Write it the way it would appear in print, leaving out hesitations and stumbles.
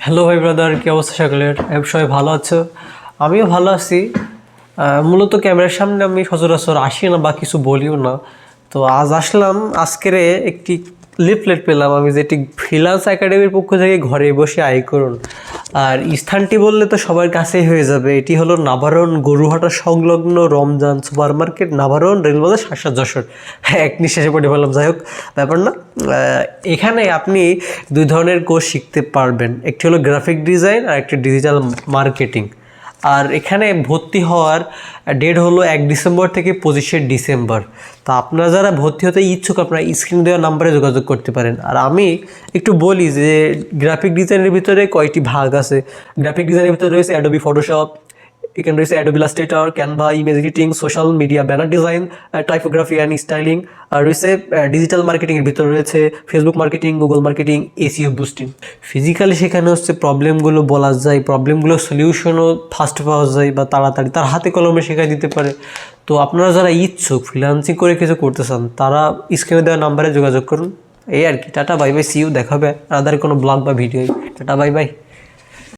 Hello ভাই brother, কি অবস্থা সকলের? সবাই ভালো আছো? আমিও ভালো আছি। মূলত ক্যামেরার সামনে আমি সচরাচর আসি না বা কিছু বলিও না। তো আজ আসলাম, আজকের একটি লিফলেট পেলাম আমি, যেটি ফ্রিল্যান্স একাডেমির পক্ষ থেকে ঘরে বসে আয় করুন। আর স্থানটি বললে তো সবার কাছেই হয়ে যাবে, এটি হলো নাভারণ গরুহাটা সংলগ্ন রমজান সুপার মার্কেট, নাভারণ রেলবাজার, শাসা, যশোর। হ্যাঁ, এক নিঃশ্বাসে পড়ে বললাম, যাই হোক ব্যাপার না। এখানে আপনি দুই ধরনের কোর্স শিখতে পারবেন, একটি হলো গ্রাফিক ডিজাইন আর একটি ডিজিটাল মার্কেটিং। আর এখানে ভর্তি হওয়ার ডেট হলো 1 ডিসেম্বর থেকে 25শে ডিসেম্বর। তো আপনারা যারা ভর্তি হতে ইচ্ছুক, আপনারা স্ক্রিন দেওয়া নাম্বারে যোগাযোগ করতে পারেন। আর আমি একটু বলি যে গ্রাফিক ডিজাইনের ভিতরে কয়টি ভাগ আছে। গ্রাফিক ডিজাইনের ভিতরে রয়েছে অ্যাডোবি ফটোশপ, এখানে রয়েছে Adobe Illustrator, Canva, image editing, social media, banner design, typography and styling. আর রয়েছে ডিজিটাল মার্কেটিংয়ের ভিতরে রয়েছে Facebook marketing, Google marketing, SEO boosting. Physically সেখানে হচ্ছে প্রবলেমগুলো বলা যায়, প্রবলেমগুলো সলিউশনও ফাস্ট পাওয়া যায় বা তাড়াতাড়ি তার হাতে কলমে শেখাই দিতে পারে। তো আপনারা যারা ইচ্ছুক ফ্রিল্যান্সিং করে কিছু করতে চান, তারা স্ক্রিনে দেওয়া নাম্বারে যোগাযোগ করুন। এই আর কি। Tata bye bye, see you, দেখা হবে আদার কোনো ব্লগ বা ভিডিও। Tata bye by.